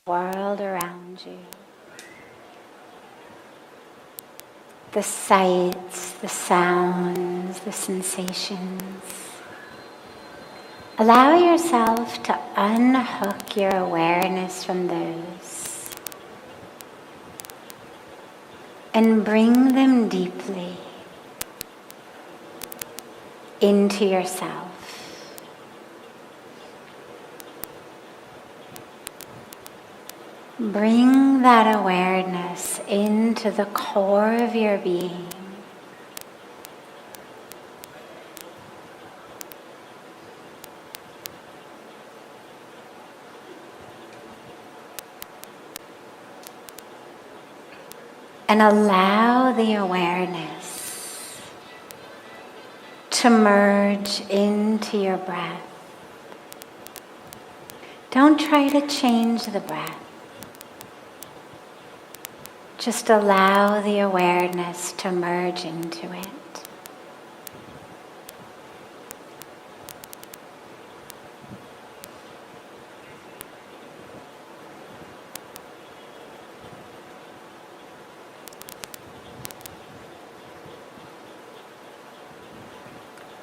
world around you. The sights, the sounds, the sensations. Allow yourself to unhook your awareness from those and bring them deeply into yourself. Bring that awareness into the core of your being. And allow the awareness to merge into your breath. Don't try to change the breath. Just allow the awareness to merge into it.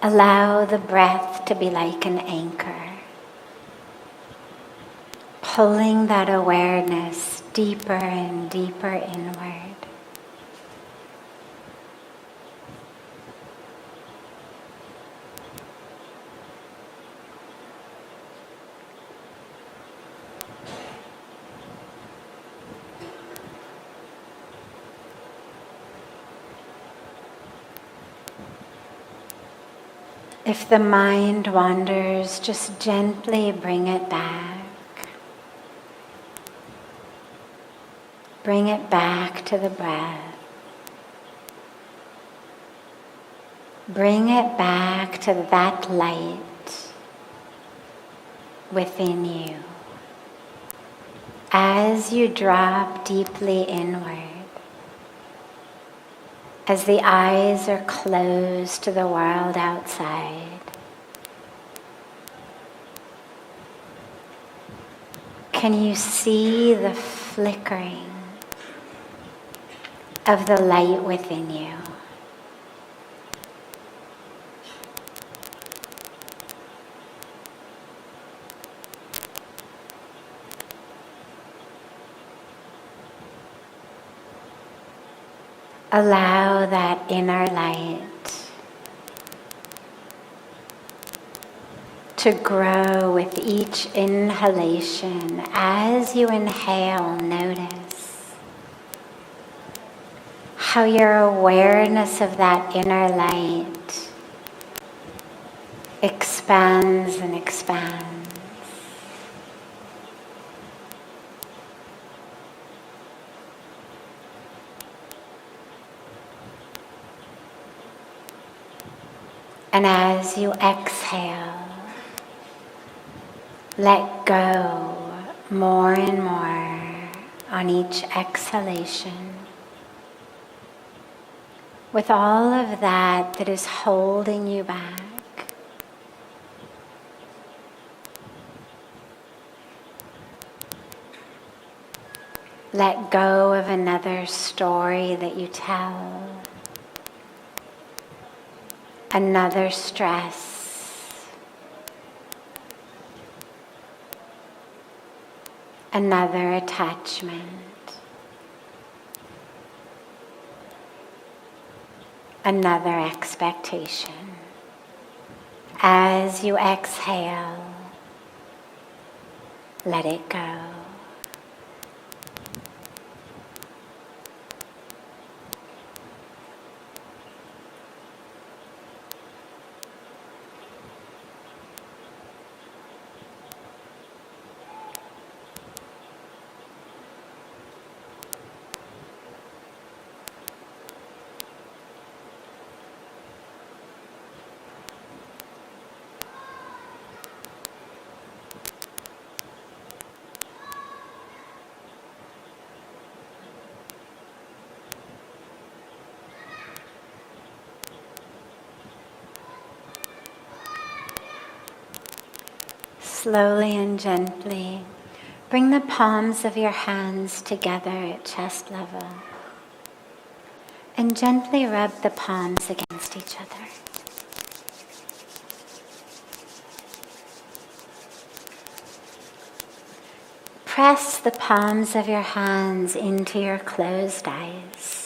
Allow the breath to be like an anchor, pulling that awareness deeper and deeper inward. If the mind wanders, just gently bring it back. Bring it back to the breath. Bring it back to that light within you. As you drop deeply inward, as the eyes are closed to the world outside, can you see the flickering of the light within you? Allow that inner light to grow with each inhalation. As you inhale, notice how your awareness of that inner light expands and expands. And as you exhale, let go more and more on each exhalation. With all of that is holding you back. Let go of another story that you tell. Another stress, another attachment, another expectation. As you exhale, let it go. Slowly and gently Bring the palms of your hands together at chest level and gently rub the palms against each other. Press the palms of your hands into your closed eyes.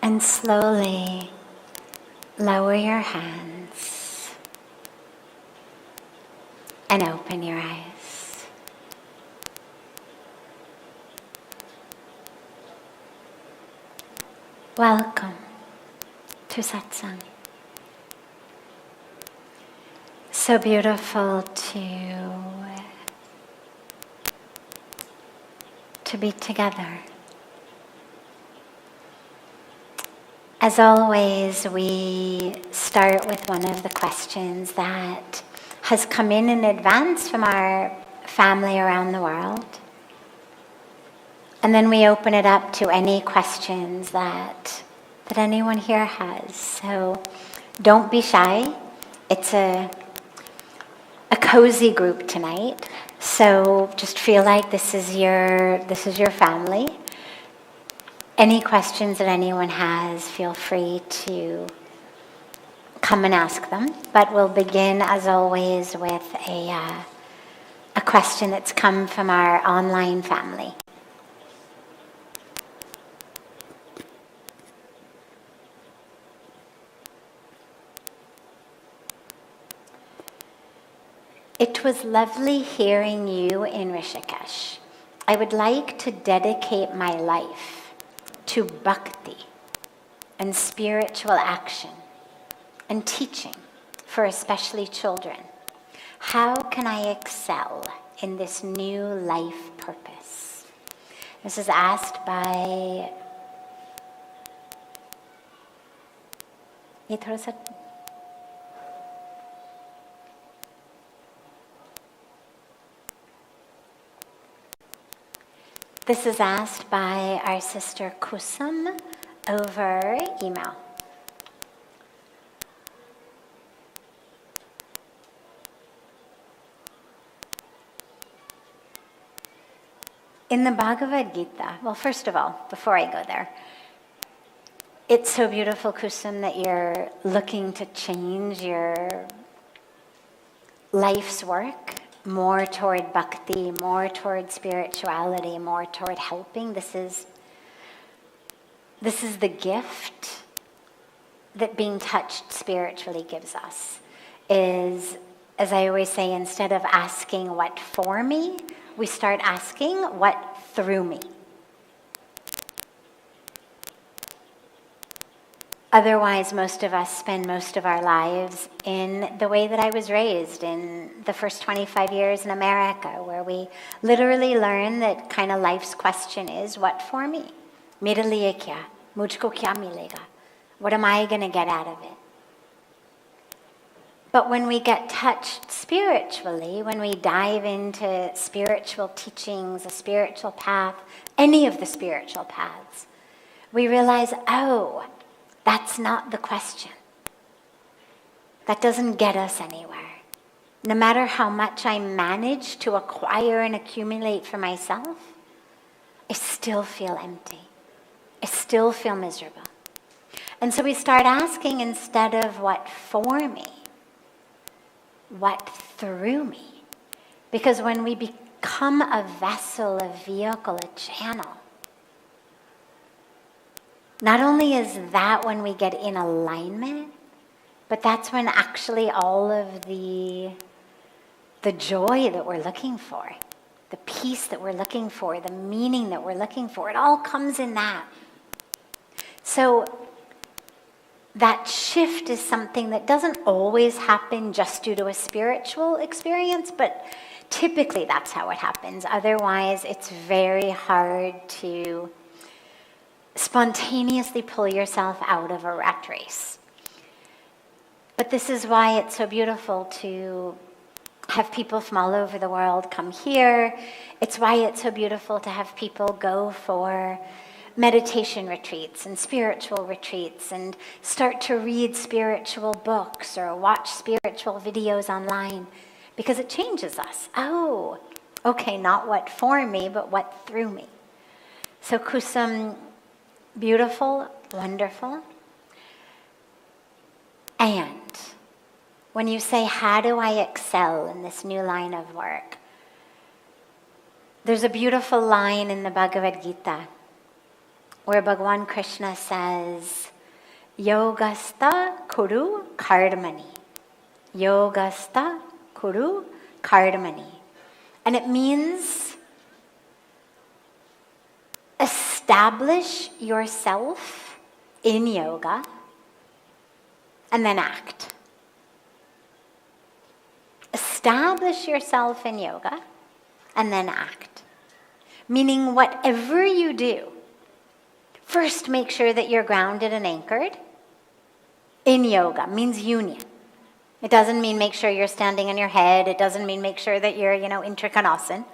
And slowly lower your hands and open your eyes. Welcome to Satsang. So beautiful to be together. As always, we start with one of the questions that has come in advance from our family around the world. And then we open it up to any questions that anyone here has. So don't be shy. It's a cozy group tonight. So just feel like this is your family. Any questions that anyone has, feel free to come and ask them. But we'll begin, as always, with a question that's come from our online family. It was lovely hearing you in Rishikesh. I would like to dedicate my life to bhakti and spiritual action and teaching for especially children. How can I excel in this new life purpose? This is asked by This is asked by our sister Kusum over email. In the Bhagavad Gita, well, first of all, before I go there, it's so beautiful, Kusum, that you're looking to change your life's work more toward bhakti, more toward spirituality, more toward helping. This is the gift that being touched spiritually gives us. Is, as I always say, instead of asking what for me, we start asking what through me. Otherwise, most of us spend most of our lives in the way that I was raised in the first 25 years in America, where we literally learn that kind of life's question is, what for me? Mere liye kya? Mujhko kya milega? What am I going to get out of it? But when we get touched spiritually, when we dive into spiritual teachings, a spiritual path, any of the spiritual paths, we realize, oh, that's not the question. That doesn't get us anywhere. No matter how much I manage to acquire and accumulate for myself, I still feel empty. I still feel miserable. And so we start asking, instead of what for me, what through me? Because when we become a vessel, a vehicle, a channel, not only is that when we get in alignment, but that's when actually all of the joy that we're looking for, the peace that we're looking for, the meaning that we're looking for, it all comes in that. So that shift is something that doesn't always happen just due to a spiritual experience, but typically that's how it happens. Otherwise, it's very hard to spontaneously pull yourself out of a rat race. But this is why it's so beautiful to have people from all over the world come here. It's why it's so beautiful to have people go for meditation retreats and spiritual retreats and start to read spiritual books or watch spiritual videos online, because it changes us. Oh, okay, not what for me, but what through me. So Kusum, beautiful, wonderful. And when you say, how do I excel in this new line of work? There's a beautiful line in the Bhagavad Gita where Bhagavan Krishna says, Yogastha kuru karmani. Yogastha kuru karmani. And it means establish yourself in yoga and then act. Establish yourself in yoga and then act. Meaning whatever you do, first make sure that you're grounded and anchored in yoga. Means union. It doesn't mean make sure you're standing on your head. It doesn't mean make sure that you're, in Trikonasana.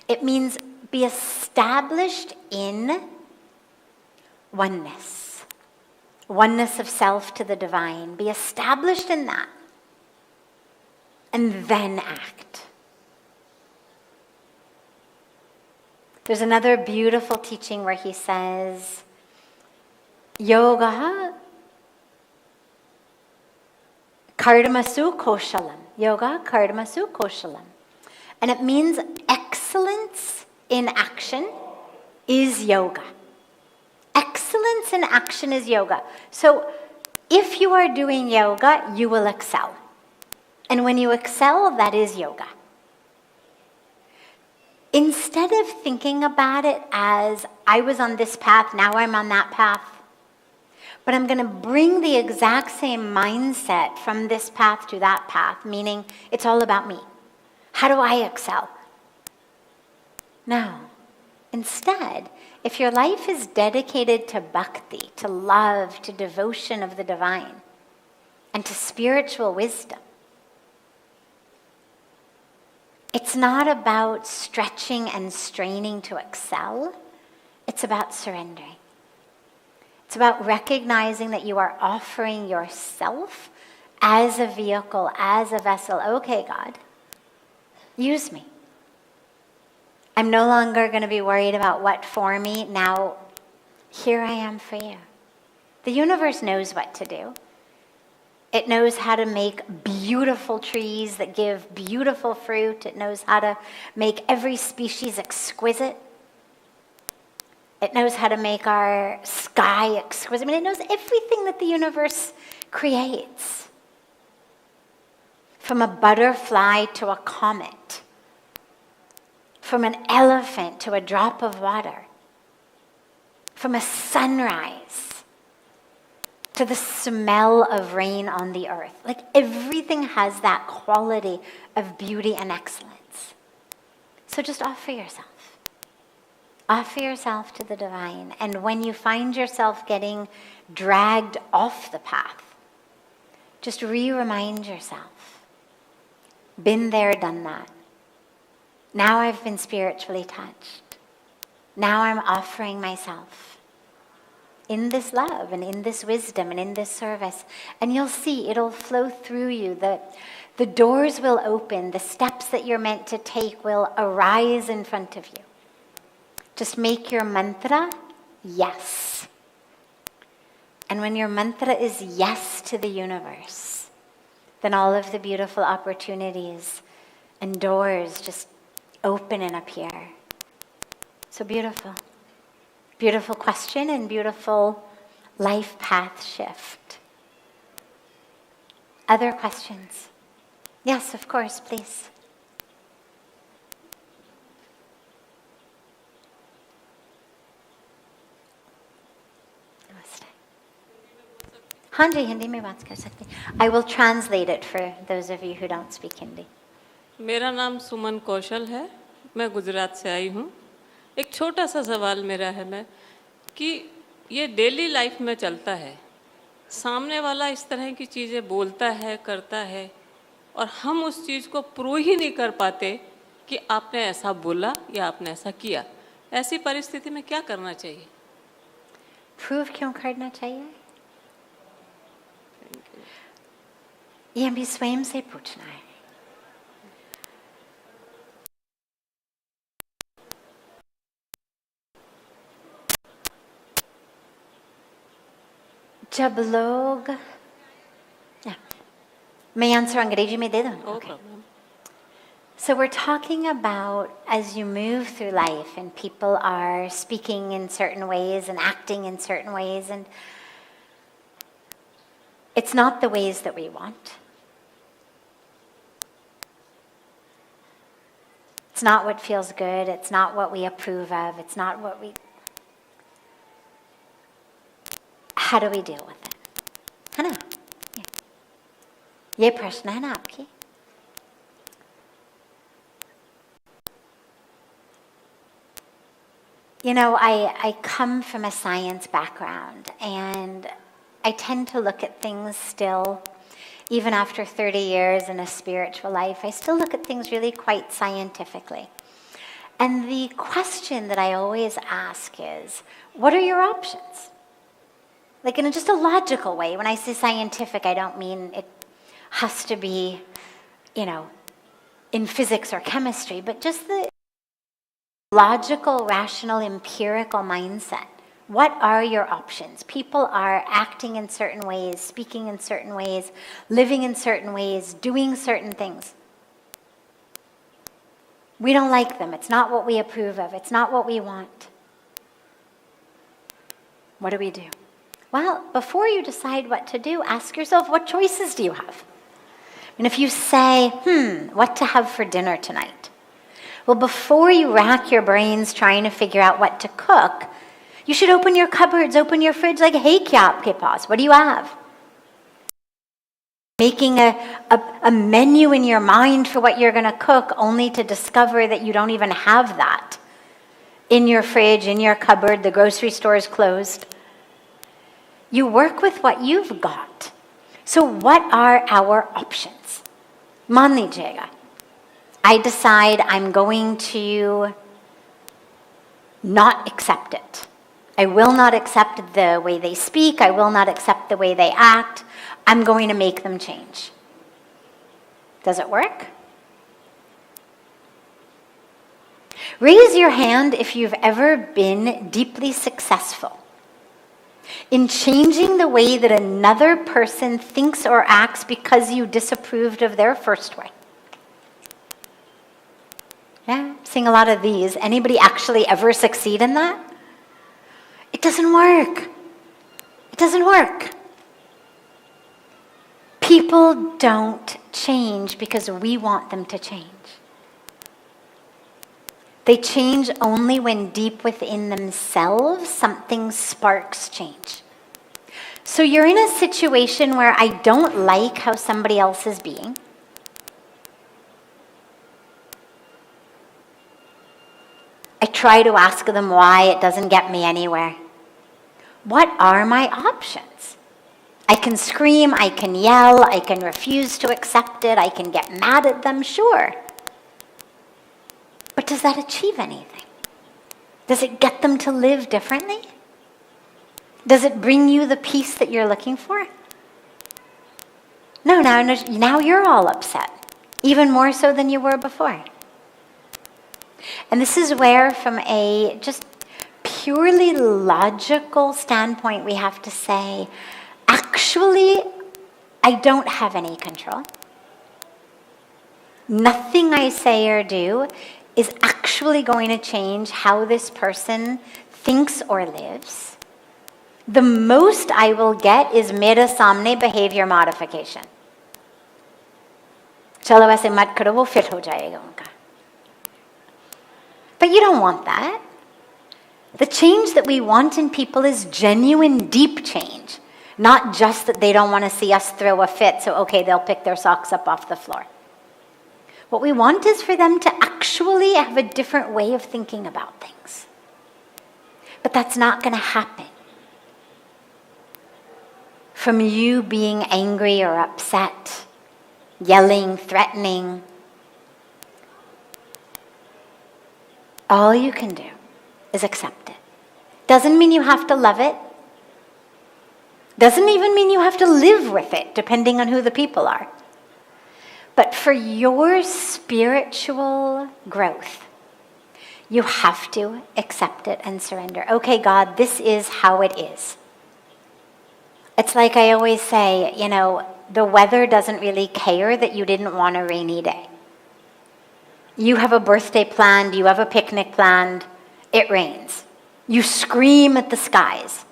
It means be established in oneness. Oneness of self to the divine. Be established in that. And then act. There's another beautiful teaching where he says, Yoga Kardamasu Koshalam. Yoga Kardamasu Koshalam. And it means excellence in action is yoga. Excellence in action is yoga. So if you are doing yoga, you will excel. And when you excel, that is yoga. Instead of thinking about it as, I was on this path, now I'm on that path, but I'm going to bring the exact same mindset from this path to that path, meaning it's all about me. How do I excel? No. Instead, if your life is dedicated to bhakti, to love, to devotion of the divine, and to spiritual wisdom, it's not about stretching and straining to excel. It's about surrendering. It's about recognizing that you are offering yourself as a vehicle, as a vessel. Okay, God, use me. I'm no longer going to be worried about what for me. Now, here I am for you. The universe knows what to do. It knows how to make beautiful trees that give beautiful fruit. It knows how to make every species exquisite. It knows how to make our sky exquisite. I mean, it knows everything that the universe creates. From a butterfly to a comet. From an elephant to a drop of water. From a sunrise to the smell of rain on the earth. Like everything has that quality of beauty and excellence. So just offer yourself. Offer yourself to the divine. And when you find yourself getting dragged off the path, just remind yourself. Been there, done that. Now I've been spiritually touched. Now I'm offering myself in this love and in this wisdom and in this service. And you'll see it'll flow through you. The doors will open. The steps that you're meant to take will arise in front of you. Just make your mantra yes. And when your mantra is yes to the universe, then all of the beautiful opportunities and doors just open and appear. So beautiful. Beautiful question and beautiful life path shift. Other questions? Yes, of course, please. Namaste. हाँ जी, हिंदी में बात कर सकते हैं. I will translate it for those of you who don't speak Hindi. मेरा नाम सुमन कौशल है. मैं गुजरात से आई हूँ. एक छोटा सा सवाल मेरा है मैं कि ये डेली लाइफ में चलता है, सामने वाला इस तरह की चीज़ें बोलता है, करता है, और हम उस चीज़ को प्रूव ही नहीं कर पाते कि आपने ऐसा बोला या आपने ऐसा किया. ऐसी परिस्थिति में क्या करना चाहिए? प्रूव क्यों करना चाहिए? ये हमें स्वयं से पूछना है. जब लोग, मैं आंसर अंग्रेजी में दे दूं? No Okay. problem. So we're talking about as you move through life and people are speaking in certain ways and acting in certain ways, and it's not the ways that we want. It's not what feels good. It's not what we approve of. It's not what we... How do we deal with it? है ना? ये प्रश्न है ना आपकी? You know, I come from a science background, and I tend to look at things still, even after 30 years in a spiritual life, I still look at things really quite scientifically. And the question that I always ask is, what are your options? Like in just a logical way. When I say scientific, I don't mean it has to be, you know, in physics or chemistry, but just the logical, rational, empirical mindset. What are your options? People are acting in certain ways, speaking in certain ways, living in certain ways, doing certain things. We don't like them. It's not what we approve of. It's not what we want. What do we do? Well, before you decide what to do, ask yourself, what choices do you have? And if you say, what to have for dinner tonight? Well, before you rack your brains trying to figure out what to cook, you should open your cupboards, open your fridge, like, hey, kya aapke paas? What do you have? Making a menu in your mind for what you're going to cook, only to discover that you don't even have that in your fridge, in your cupboard, the grocery store is closed. You work with what you've got. So what are our options? मान लीजिएगा, I decide I'm going to not accept it. I will not accept the way they speak. I will not accept the way they act. I'm going to make them change. Does it work? Raise your hand if you've ever been deeply successful in changing the way that another person thinks or acts because you disapproved of their first way. Yeah, seeing a lot of these. Anybody actually ever succeed in that? It doesn't work. It doesn't work. People don't change because we want them to change. They change only when deep within themselves something sparks change. So you're in a situation where I don't like how somebody else is being. I try to ask them why, it doesn't get me anywhere. What are my options? I can scream, I can yell, I can refuse to accept it, I can get mad at them, sure. But does that achieve anything? Does it get them to live differently? Does it bring you the peace that you're looking for? No, now you're all upset, even more so than you were before. And this is where, from a just purely logical standpoint, we have to say, actually, I don't have any control. Nothing I say or do is actually going to change how this person thinks or lives. The most I will get is mere samne behavior modification. Chalo aise mat karo, wo fit ho jayega unka. But you don't want that. The change that we want in people is genuine, deep change. Not just that they don't want to see us throw a fit, so okay, they'll pick their socks up off the floor. What we want is for them to actually have a different way of thinking about things. But that's not going to happen from you being angry or upset, yelling, threatening. All you can do is accept it. Doesn't mean you have to love it. Doesn't even mean you have to live with it, depending on who the people are. But for your spiritual growth, you have to accept it and surrender. Okay, God, this is how it is. It's like I always say, the weather doesn't really care that you didn't want a rainy day. You have a birthday planned, you have a picnic planned, it rains. You scream at the skies.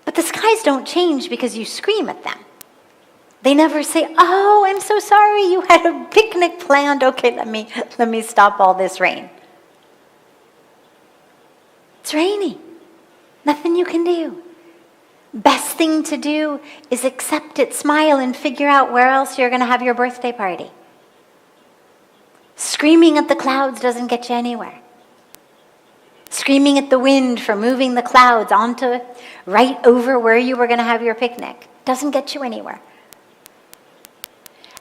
But the skies don't change because you scream at them. They never say, oh, I'm so sorry, you had a picnic planned. Okay, let me stop all this rain. It's raining. Nothing you can do. Best thing to do is accept it, smile, and figure out where else you're going to have your birthday party. Screaming at the clouds doesn't get you anywhere. Screaming at the wind for moving the clouds onto right over where you were going to have your picnic doesn't get you anywhere.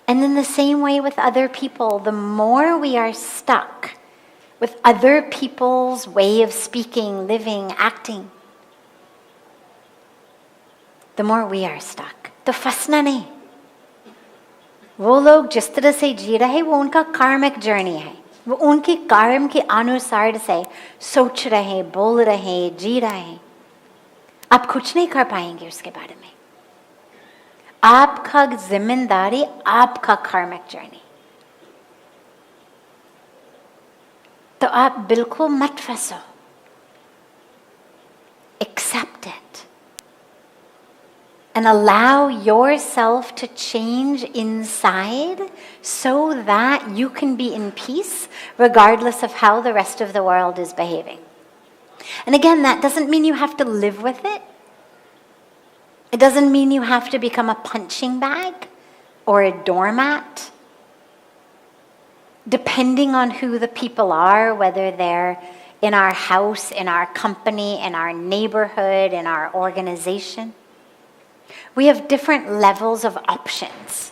And in the same way with other people, the more we are stuck with other people's way of speaking, living, acting, the more we are stuck. तो फंसना नहीं. वो लोग जिस तरह से जी रहे वो उनका karmic journey है. वो उनके कर्म के अनुसार से सोच रहे, बोल रहे, जी रहे. आप कुछ नहीं कर पाएंगे उसके बारे में. आपका जिम्मेदारी आपका karmic journey. तो आप बिल्कुल मत फंसो. Accept it. And allow yourself to change inside so that you can be in peace regardless of how the rest of the world is behaving. And again, that doesn't mean you have to live with it. It doesn't mean you have to become a punching bag or a doormat. Depending on who the people are, whether they're in our house, in our company, in our neighborhood, in our organization. We have different levels of options.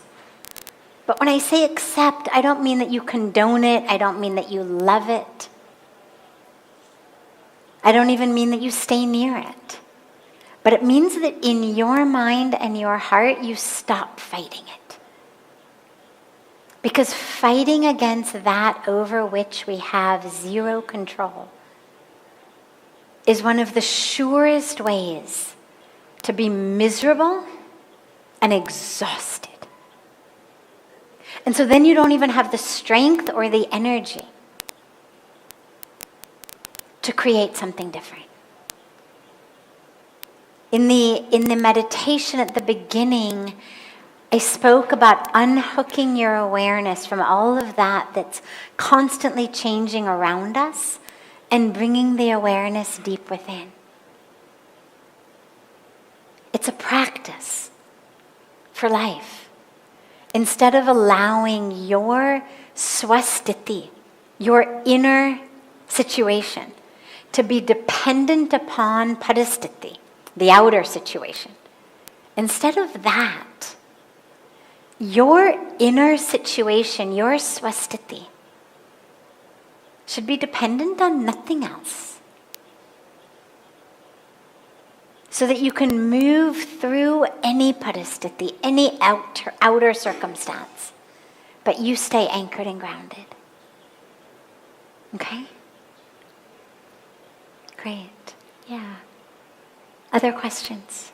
But when I say accept, I don't mean that you condone it. I don't mean that you love it. I don't even mean that you stay near it. But it means that in your mind and your heart, you stop fighting it. Because fighting against that over which we have zero control is one of the surest ways to be miserable and exhausted. And so then you don't even have the strength or the energy to create something different. In the meditation at the beginning, I spoke about unhooking your awareness from all of that that's constantly changing around us and bringing the awareness deep within. It's a practice for life. Instead of allowing your swastiti, your inner situation, to be dependent upon paristiti, the outer situation. Instead of that, your inner situation, your swastiti, should be dependent on nothing else. So that you can move through any paristiti, any outer circumstance, but you stay anchored and grounded. Okay? Great. Yeah. Other questions?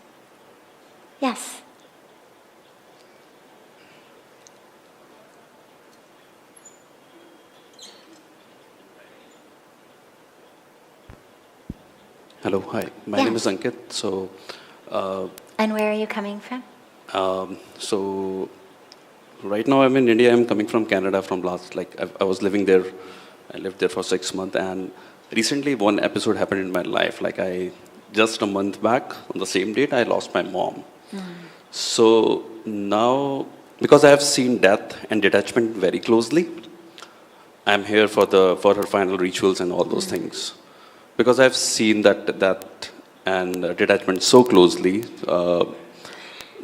Yes. Hello, hi. My name is Ankit. So, and where are you coming from? So, right now I'm in India. I'm coming from Canada from last, I was living there. I lived there for 6 months. And recently one episode happened in my life. Just a month back, on the same date, I lost my mom. So now, because I have seen death and detachment very closely, I'm here for her final rituals and all those things. Because I've seen that and detachment so closely, the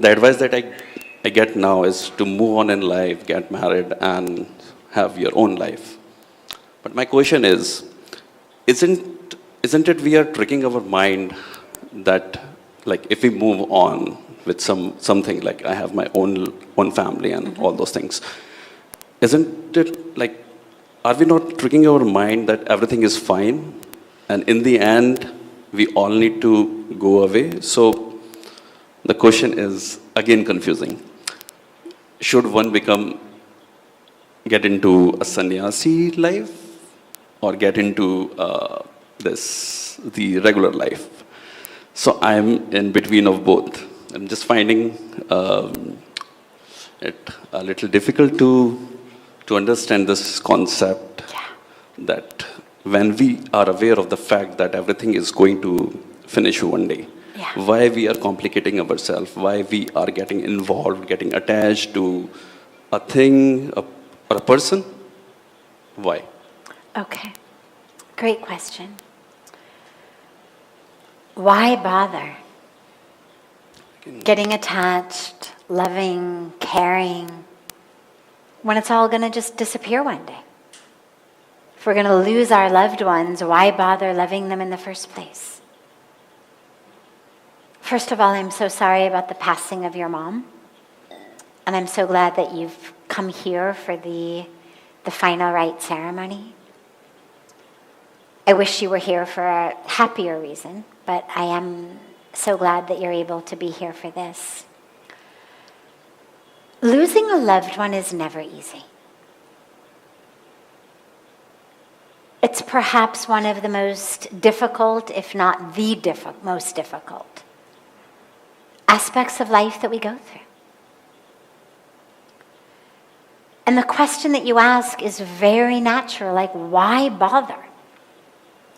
advice that I get now is to move on in life, get married, and have your own life. But my question is, isn't it we are tricking our mind that like if we move on with something, like I have my own family and all those things, isn't it like, are we not tricking our mind that everything is fine, and in the end we all need to go away? So the question is again confusing. Should one get into a sannyasi life, or get into the regular life? So I'm in between of both. I'm just finding it a little difficult to understand this concept, that when we are aware of the fact that everything is going to finish one day, why we are complicating ourselves, why we are getting involved, getting attached to a thing or a person? Why? Okay, great question. Why bother getting attached, loving, caring, when it's all going to just disappear one day? If we're going to lose our loved ones, why bother loving them in the first place? First of all, I'm so sorry about the passing of your mom. And I'm so glad that you've come here for the final rite ceremony. I wish you were here for a happier reason, but I am so glad that you're able to be here for this. Losing a loved one is never easy. It's perhaps one of the most difficult, if not the most difficult, aspects of life that we go through. And the question that you ask is very natural, like, why bother?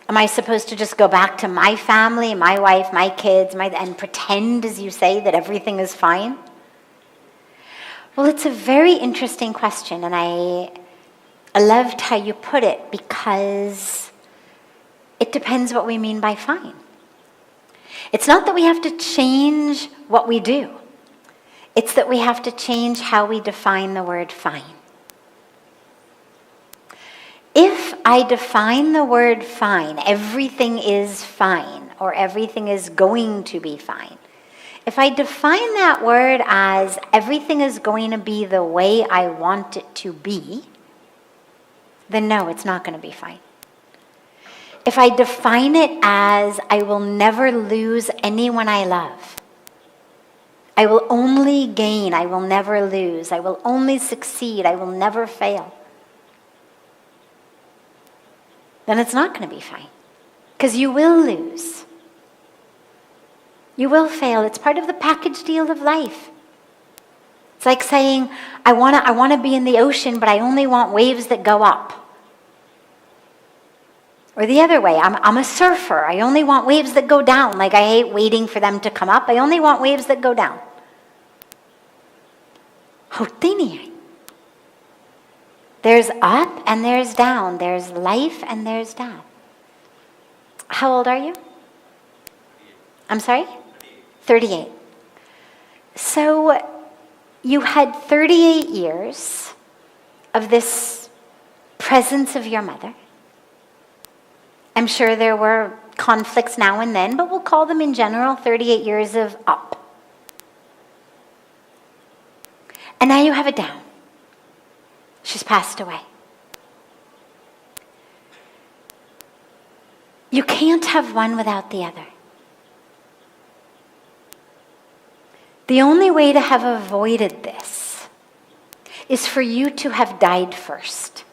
Am I supposed to just go back to my family, my wife, my kids, and pretend, as you say, that everything is fine? Well, it's a very interesting question, and I loved how you put it, because it depends what we mean by fine. It's not that we have to change what we do. It's that we have to change how we define the word fine. If I define the word fine, everything is fine, or everything is going to be fine. If I define that word as everything is going to be the way I want it to be, then no, it's not going to be fine. If I define it as I will never lose anyone I love, I will only gain, I will never lose, I will only succeed, I will never fail, then it's not going to be fine. Because you will lose. You will fail. It's part of the package deal of life. It's like saying, I want to be in the ocean, but I only want waves that go up. Or the other way, I'm a surfer. I only want waves that go down. Like, I hate waiting for them to come up. I only want waves that go down. होते नहीं है. There's up and there's down. There's life and there's death. How old are you? I'm sorry? 38. So you had 38 years of this presence of your mother. I'm sure there were conflicts now and then, but we'll call them in general 38 years of up. And now you have a down. She's passed away. You can't have one without the other. The only way to have avoided this is for you to have died first.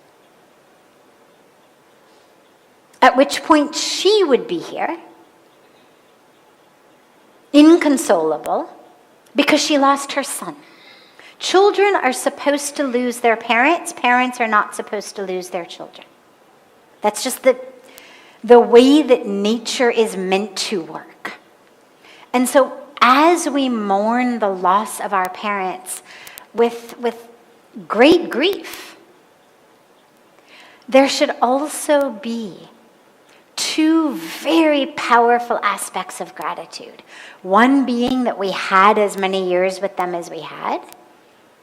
At which point she would be here, inconsolable, because she lost her son. Children are supposed to lose their parents. Parents are not supposed to lose their children. That's just the way that nature is meant to work. And so as we mourn the loss of our parents with great grief, there should also be two very powerful aspects of gratitude. One being that we had as many years with them as we had.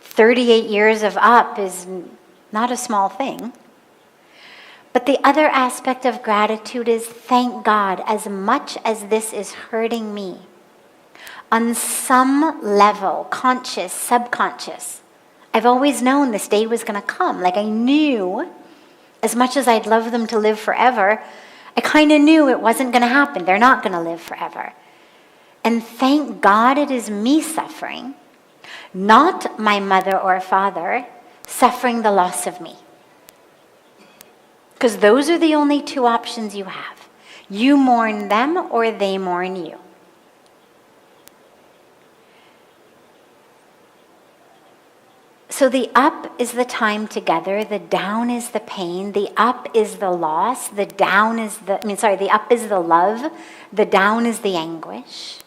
38 years of up is not a small thing. But the other aspect of gratitude is, thank God, as much as this is hurting me, on some level, conscious, subconscious, I've always known this day was going to come. Like, I knew, as much as I'd love them to live forever, I kind of knew it wasn't going to happen. They're not going to live forever. And thank God it is me suffering, not my mother or father suffering the loss of me. Because those are the only two options you have. You mourn them or they mourn you. So the up is the time together, the down is the pain, the up is the loss, the down is the up is the love, the down is the anguish.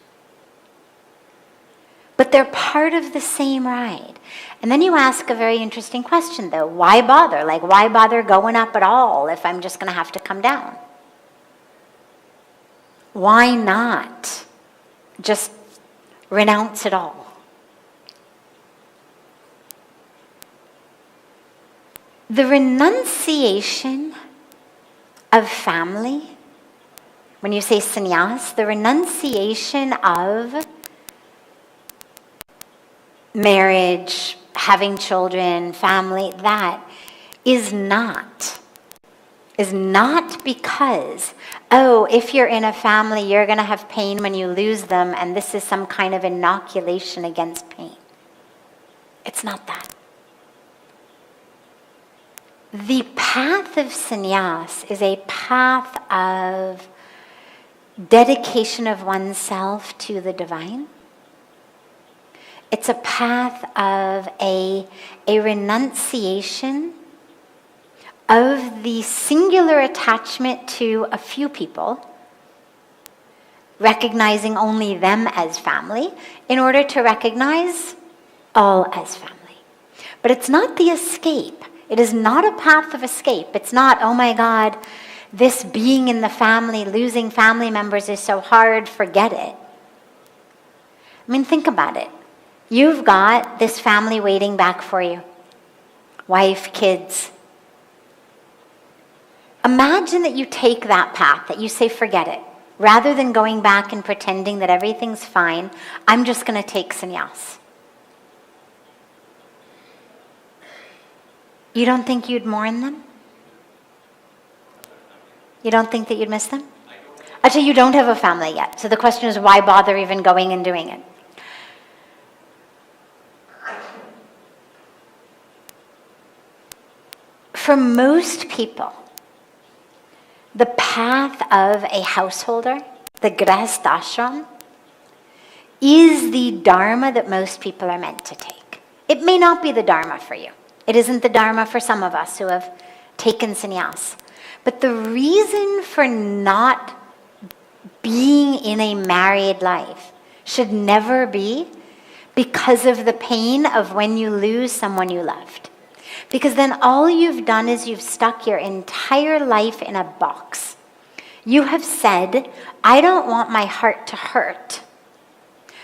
But they're part of the same ride. And then you ask a very interesting question though, why bother? Like, why bother going up at all if I'm just going to have to come down? Why not just renounce it all? The renunciation of family, when you say sannyas, the renunciation of marriage, having children, family, that is not because, oh, if you're in a family, you're going to have pain when you lose them, and this is some kind of inoculation against pain. It's not that. The path of sannyas is a path of dedication of oneself to the divine. It's a path of a renunciation of the singular attachment to a few people, recognizing only them as family, in order to recognize all as family. But it's not the escape. It is not a path of escape. It's not, oh my God, this being in the family, losing family members is so hard, forget it. I mean, think about it. You've got this family waiting back for you. Wife, kids. Imagine that you take that path, that you say, forget it. Rather than going back and pretending that everything's fine, I'm just going to take sannyas. You don't think you'd mourn them? You don't think that you'd miss them? Actually, you don't have a family yet. So the question is, why bother even going and doing it? For most people, the path of a householder, the grihasthashram, is the dharma that most people are meant to take. It may not be the dharma for you. It isn't the dharma for some of us who have taken sannyas. But the reason for not being in a married life should never be because of the pain of when you lose someone you loved. Because then all you've done is you've stuck your entire life in a box. You have said, I don't want my heart to hurt.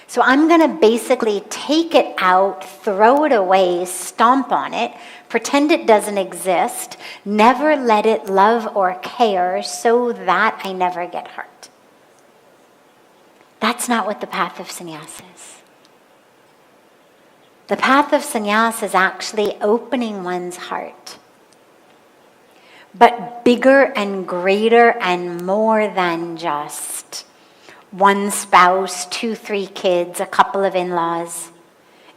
So I'm going to basically take it out, throw it away, stomp on it, pretend it doesn't exist, never let it love or care so that I never get hurt. That's not what the path of sannyas is. The path of sannyas is actually opening one's heart, but bigger and greater and more than just one spouse, 2, 3 kids, a couple of in-laws.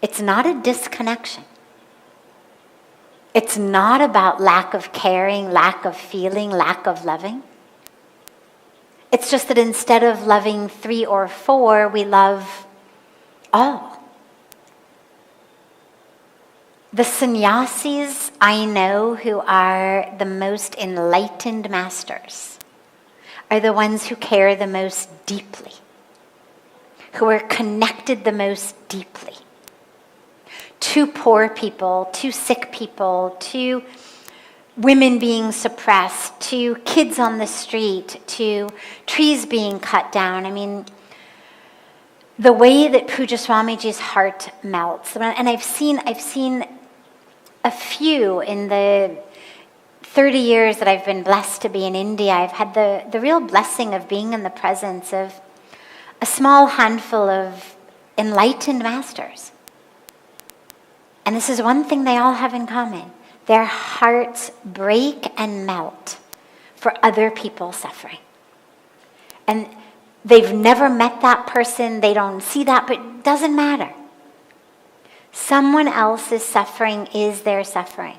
It's not a disconnection. It's not about lack of caring, lack of feeling, lack of loving. It's just that instead of loving 3 or 4, we love all. The sannyasis I know who are the most enlightened masters are the ones who care the most deeply, who are connected the most deeply to poor people, to sick people, to women being suppressed, to kids on the street, to trees being cut down. I mean, the way that Pujya Swamiji's heart melts, and I've seen a few in the 30 years that I've been blessed to be in India. I've had the real blessing of being in the presence of a small handful of enlightened masters. And this is one thing they all have in common. Their hearts break and melt for other people's suffering. And they've never met that person, they don't see that, but it doesn't matter. Someone else's suffering is their suffering.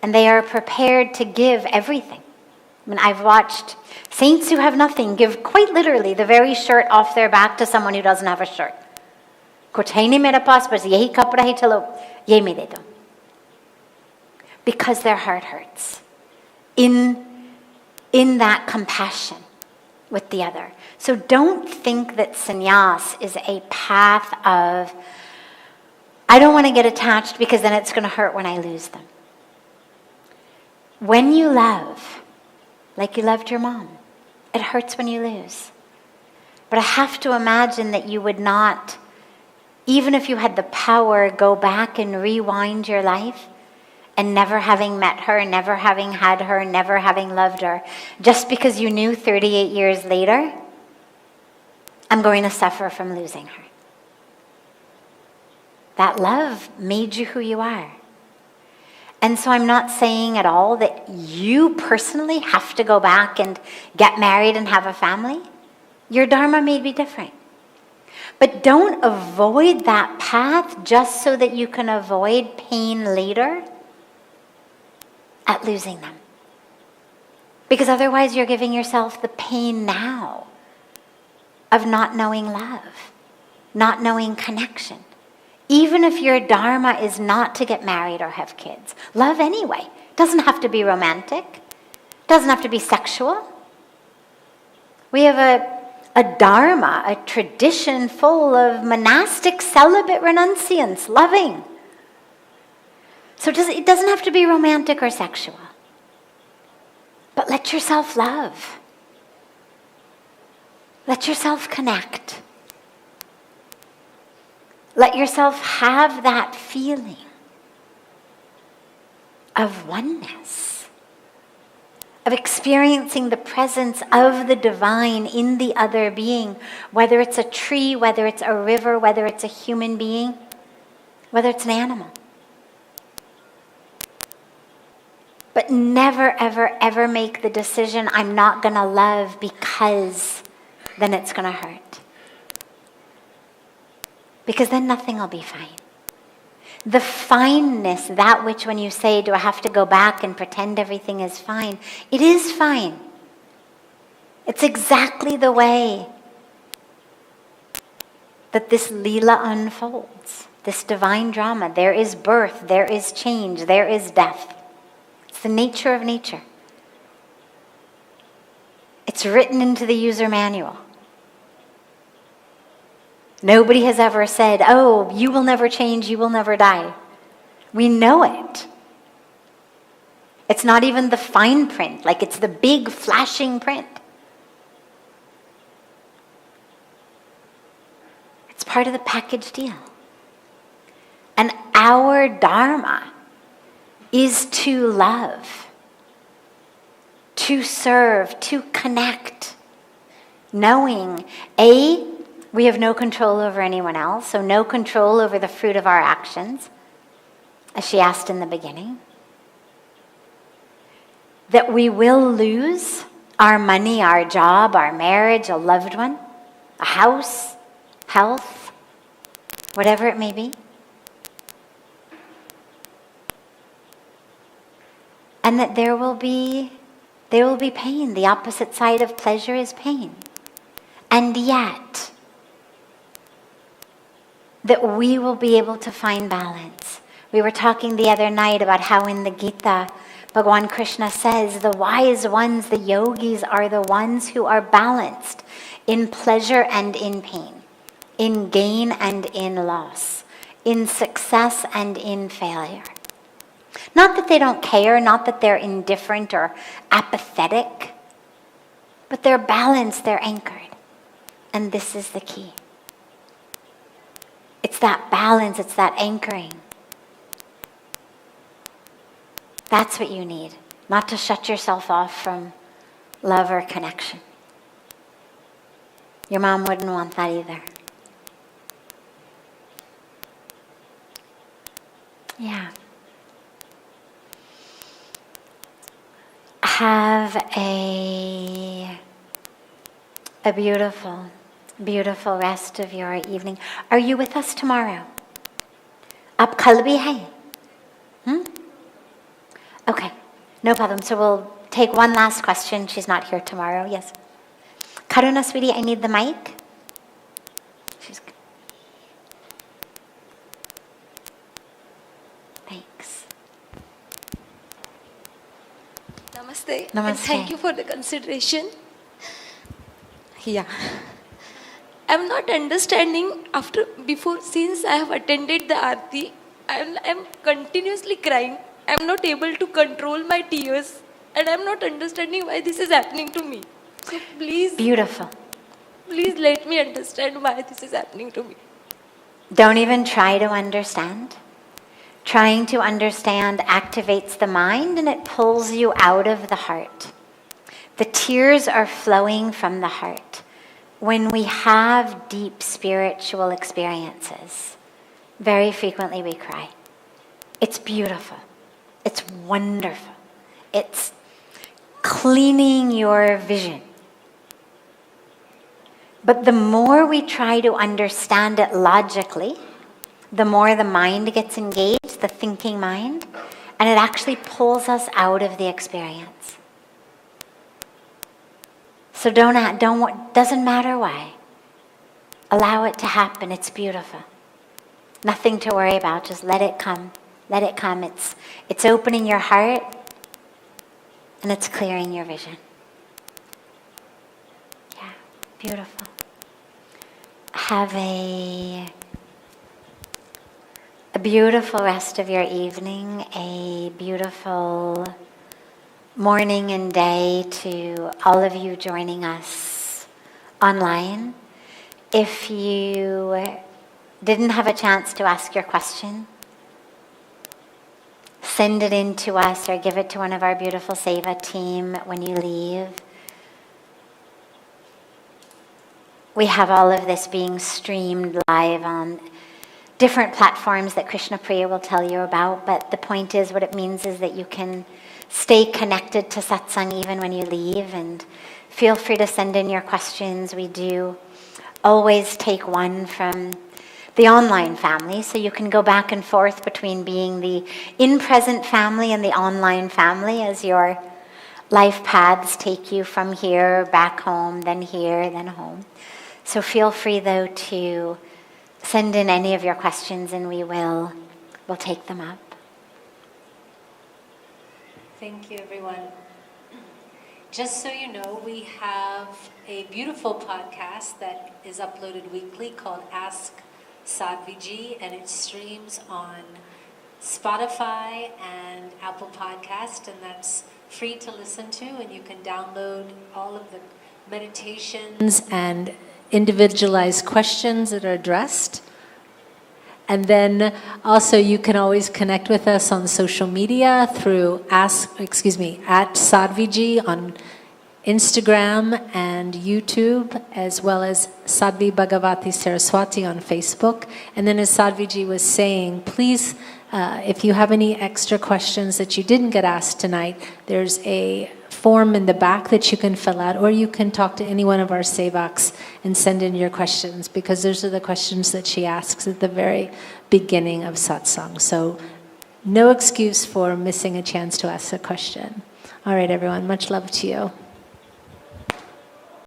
And they are prepared to give everything. I mean, I've watched saints who have nothing give quite literally the very shirt off their back to someone who doesn't have a shirt. कुछ है नहीं मेरे पास, बस यही कपड़ा है, चलो ये मैं दे दूं. Because their heart hurts. In that compassion with the other. So don't think that sannyas is a path of, I don't want to get attached because then it's going to hurt when I lose them. When you love, like you loved your mom, it hurts when you lose. But I have to imagine that you would not, even if you had the power, go back and rewind your life, and never having met her, never having had her, never having loved her, just because you knew 38 years later, I'm going to suffer from losing her. That love made you who you are. And so I'm not saying at all that you personally have to go back and get married and have a family. Your dharma may be different. But don't avoid that path just so that you can avoid pain later at losing them. Because otherwise you're giving yourself the pain now of not knowing love, not knowing connection. Even if your dharma is not to get married or have kids, love anyway. Doesn't have to be romantic. Doesn't have to be sexual. We have a dharma, a tradition full of monastic celibate renunciants, loving. So it doesn't have to be romantic or sexual. But let yourself love. Let yourself connect. Let yourself have that feeling of oneness, of experiencing the presence of the divine in the other being, whether it's a tree, whether it's a river, whether it's a human being, whether it's an animal. But never, ever, ever make the decision, I'm not going to love because then it's going to hurt. Because then nothing will be fine. The fineness, that which when you say, do I have to go back and pretend everything is fine? It is fine. It's exactly the way that this Leela unfolds, this divine drama. There is birth, there is change, there is death. It's the nature of nature. It's written into the user manual. Nobody has ever said, oh, you will never change, you will never die. We know it. It's not even the fine print, like it's the big flashing print. It's part of the package deal. And our dharma is to love, to serve, to connect, knowing, we have no control over anyone else, so no control over the fruit of our actions, as she asked in the beginning. That we will lose our money, our job, our marriage, a loved one, a house, health, whatever it may be. And that there will be pain. The opposite side of pleasure is pain. And yet, that we will be able to find balance. We were talking the other night about how in the Gita, Bhagavan Krishna says, the wise ones, the yogis, are the ones who are balanced in pleasure and in pain, in gain and in loss, in success and in failure. Not that they don't care, not that they're indifferent or apathetic, but they're balanced, they're anchored. And this is the key. It's that balance, it's that anchoring. That's what you need, not to shut yourself off from love or connection. Your mom wouldn't want that either. Yeah. Have a beautiful, beautiful rest of your evening. Are you with us tomorrow? Aap kal bhi hai? Okay, no problem. So we'll take one last question. She's not here tomorrow. Yes. Karuna, sweetie, I need the mic. Thanks. Namaste. Namaste. And thank you for the consideration. Yeah. I'm not understanding since I have attended the aarti, I'm continuously crying. I'm not able to control my tears, and I'm not understanding why this is happening to me. So please, Beautiful. please let me understand why this is happening to me. Don't even try to understand. Trying to understand activates the mind and it pulls you out of the heart. The tears are flowing from the heart. When we have deep spiritual experiences, very frequently we cry. It's beautiful. It's wonderful. It's cleaning your vision. But the more we try to understand it logically, the more the mind gets engaged, the thinking mind, and it actually pulls us out of the experience. So doesn't matter why. Allow it to happen. It's beautiful. Nothing to worry about. Just let it come. Let it come. It's opening your heart and it's clearing your vision. Yeah, beautiful. Have a beautiful rest of your evening, a beautiful morning and day to all of you joining us online. If you didn't have a chance to ask your question, send it in to us or give it to one of our beautiful Seva team when you leave. We have all of this being streamed live on different platforms that Krishna Priya will tell you about, but the point is, what it means is that you can stay connected to satsang even when you leave, and feel free to send in your questions. We do always take one from the online family, so you can go back and forth between being the in-present family and the online family as your life paths take you from here, back home, then here, then home. So feel free, though, to send in any of your questions and we'll take them up. Thank you, everyone. Just so you know, we have a beautiful podcast that is uploaded weekly called Ask Sadhviji, and it streams on Spotify and Apple Podcast, and that's free to listen to, and you can download all of the meditations and individualized questions that are addressed. And then also you can always connect with us on social media through at Sadhviji on Instagram and YouTube, as well as Sadhvi Bhagawati Saraswati on Facebook. And then as Sadhviji was saying, please, if you have any extra questions that you didn't get asked tonight, there's a form in the back that you can fill out, or you can talk to any one of our sevaks and send in your questions, because those are the questions that she asks at the very beginning of satsang. So no excuse for missing a chance to ask a question. All right, everyone, much love to you.